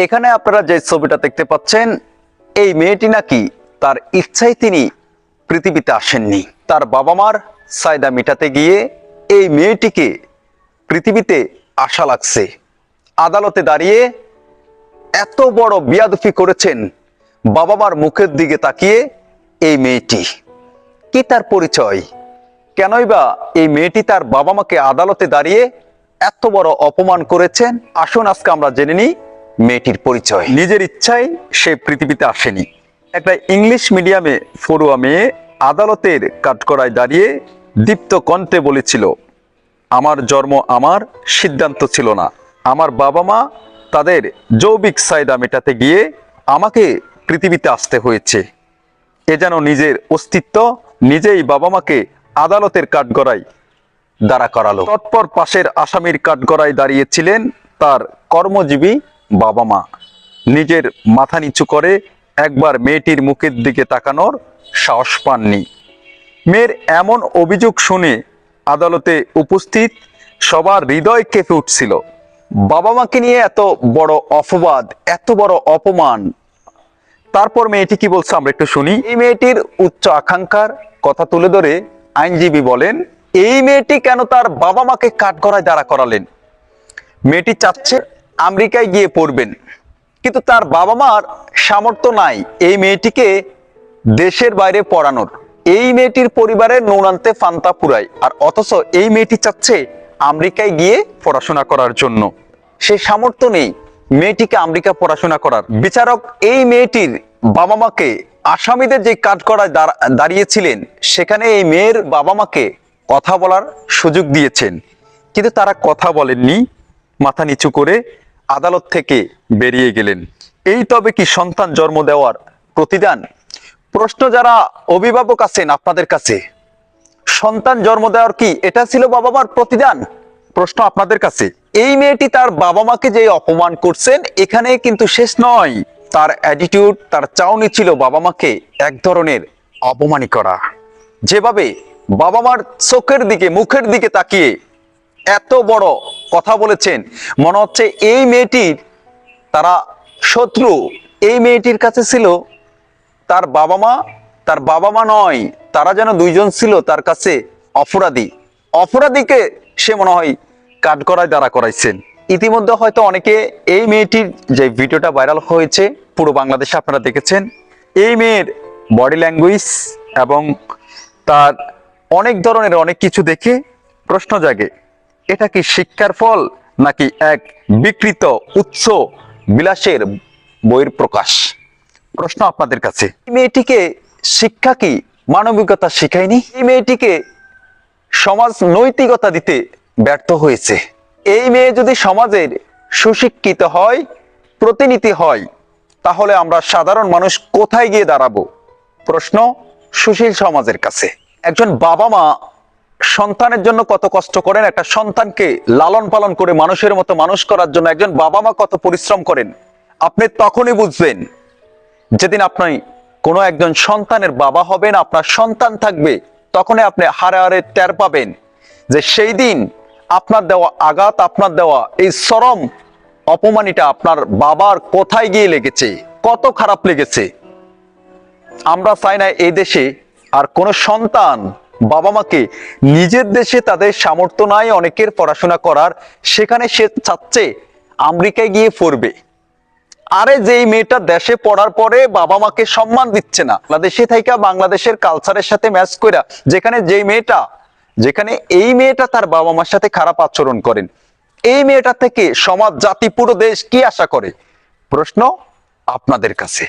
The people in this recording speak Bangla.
এখানে আপনারা যে ছবিটা দেখতে পাচ্ছেন, এই মেয়েটি নাকি তার ইচ্ছায় তিনি পৃথিবীতে আসেননি। তার বাবা মার চাহিদা মেটাতে গিয়ে এই মেয়েটিকে পৃথিবীতে আসা লাগছে। আদালতে দাঁড়িয়ে এত বড় বিয়াদফি করেছেন বাবা মার মুখের দিকে তাকিয়ে এই মেয়েটি। কি তার পরিচয়? কেনই বা এই মেয়েটি তার বাবা মাকে আদালতে দাঁড়িয়ে এত বড় অপমান করেছেন? আসুন আজকে আমরা জেনে নিই মেয়েটির পরিচয়। নিজের ইচ্ছায় সে পৃথিবীতে আসেনি। একটা ইংলিশ মিডিয়ামে পড়ুয়া মেয়ে আদালতের কাঠগড়ায় দাঁড়িয়ে দীপ্ত কণ্ঠে বলেছিল, আমার জন্ম আমার সিদ্ধান্ত ছিল না। আমার বাবা মা তাদের যৌবিক চাহিদা মেটাতে গিয়ে আমাকে পৃথিবীতে আসতে হয়েছে। এ যেন নিজের অস্তিত্ব নিজেই বাবা মাকে আদালতের কাঠগড়ায় দাঁড়া করালো। তৎপর পাশের আসামির কাঠগড়ায় দাঁড়িয়েছিলেন তার কর্মজীবী বাবা মা। নিজের মাথা নিচু করে একবার মেয়েটির মুখের দিকে তাকানোর সাহস পাননি। মেয়ের এমন অভিযোগ শুনে আদালতে উপস্থিত সবার হৃদয় কেঁপে উঠছিল। বাবা মাকে নিয়ে এত বড় অপবাদ, এত বড় অপমান। তারপর মেয়েটি কি বলছে আমরা একটু শুনি। এই মেয়েটির উচ্চ আকাঙ্ক্ষার কথা তুলে ধরে আইনজীবী বলেন, এই মেয়েটি কেন তার বাবা মাকে কাঠগড়ায় দাঁড়া করালেন? মেয়েটি চাচ্ছে আমেরিকায় গিয়ে পড়বেন, কিন্তু তার বাবা মার সামর্থ্য নাই এই মেয়েটিকে দেশের বাইরে পড়ানোর। এই মেয়েটির পরিবারের নুন আনতে ফান্তা পুরায়, আর অথচ এই মেয়েটি চাচ্ছে আমেরিকায় গিয়ে পড়াশোনা করার জন্য। সে সামর্থ্য নেই মেয়েটিকে আমেরিকা পড়াশোনা করার। বিচারক এই মেয়েটির বাবা মাকে আসামিদের যে কাঠগড়ায় দাঁড়িয়েছিলেন সেখানে এই মেয়ের বাবা মাকে কথা বলার সুযোগ দিয়েছেন, কিন্তু তারা কথা বলেননি। মাথা নিচু করে আদালত থেকে বেরিয়ে গেলেন। এই তবে কি সন্তান জন্ম দেওয়ার প্রতিদান? প্রশ্ন যারা অভিভাবক আছেন আপনাদের কাছে, সন্তান জন্ম দেওয়ার কি এটা ছিল বাবা মার প্রতিদান? প্রশ্ন আপনাদের কাছে। এই মেয়েটি তার বাবা মাকে যে অপমান করছেন এখানে কিন্তু শেষ নয়। তার অ্যাটিটিউড, তার চাউনি ছিল বাবা মাকে এক ধরনের অপমানই করা। যেভাবে বাবা মার চোখের দিকে মুখের দিকে তাকিয়ে এত বড় কথা বলেছেন, মনে হচ্ছে এই মেয়েটির তারা শত্রু। এই মেয়েটির কাছে ছিল তার বাবা মা নয়, তারা যেন দুইজন ছিল তার কাছে অপরাধী। অপরাধীকে সে মনে হয় কাঠগড়ায় দাঁড়া করাইছেন। ইতিমধ্যে হয়তো অনেকে এই মেয়েটির যে ভিডিওটা ভাইরাল হয়েছে পুরো বাংলাদেশে আপনারা দেখেছেন। এই মেয়ের বডি ল্যাঙ্গুয়েজ এবং তার অনেক ধরনের অনেক কিছু দেখে প্রশ্ন জাগে, এটা কি শিক্ষার ফল নাকি এক বিকৃত উচ্চ বিলাসের বইয়ের প্রকাশ? প্রশ্ন আপনাদের কাছে। এই মেয়েটিকে শিক্ষা কি মানবিকতা শিখায়নি? এই মেয়েটিকে সমাজ নৈতিকতা দিতে ব্যর্থ হয়েছে। এই মেয়ে যদি সমাজের সুশিক্ষিত হয়, প্রতিনিধি হয়, তাহলে আমরা সাধারণ মানুষ কোথায় গিয়ে দাঁড়াবো? প্রশ্ন সুশীল সমাজের কাছে। একজন বাবা মা সন্তানের জন্য কত কষ্ট করেন, একটা সন্তানকে লালন পালন করে মানুষের মতো মানুষ করার জন্য একজন বাবা মা কত পরিশ্রম করেন, আপনি তখনই বুঝবেন যেদিন আপনি কোনো একজন সন্তানের বাবা হবেন, আপনার সন্তান থাকবে, তখনই আপনি হারে হারে টের পাবেন যে সেই দিন আপনার দেওয়া আঘাত, আপনার দেওয়া এই চরম অপমানিটা আপনার বাবার কোথায় গিয়ে লেগেছে, কত খারাপ লেগেছে। আমরা চাই না এই দেশে আর কোনো সন্তান বাবা মাকে, নিজের দেশে তাদের সামর্থ্য নাই অনেকের পড়াশোনা করার, সেখানে সে চাচ্ছে আমেরিকায় গিয়ে পড়বে। আরে যেই মেয়েটা দেশে পড়ার পরে বাবা মাকে সম্মান দিচ্ছে না, বাংলাদেশে থাইকা বাংলাদেশের কালচারের সাথে ম্যাচ কইরা, যেখানে এই মেয়েটা তার বাবা মার সাথে খারাপ আচরণ করেন, এই মেয়েটা থেকে সমাজ, জাতি, পুরো দেশ কি আশা করে? প্রশ্ন আপনাদের কাছে।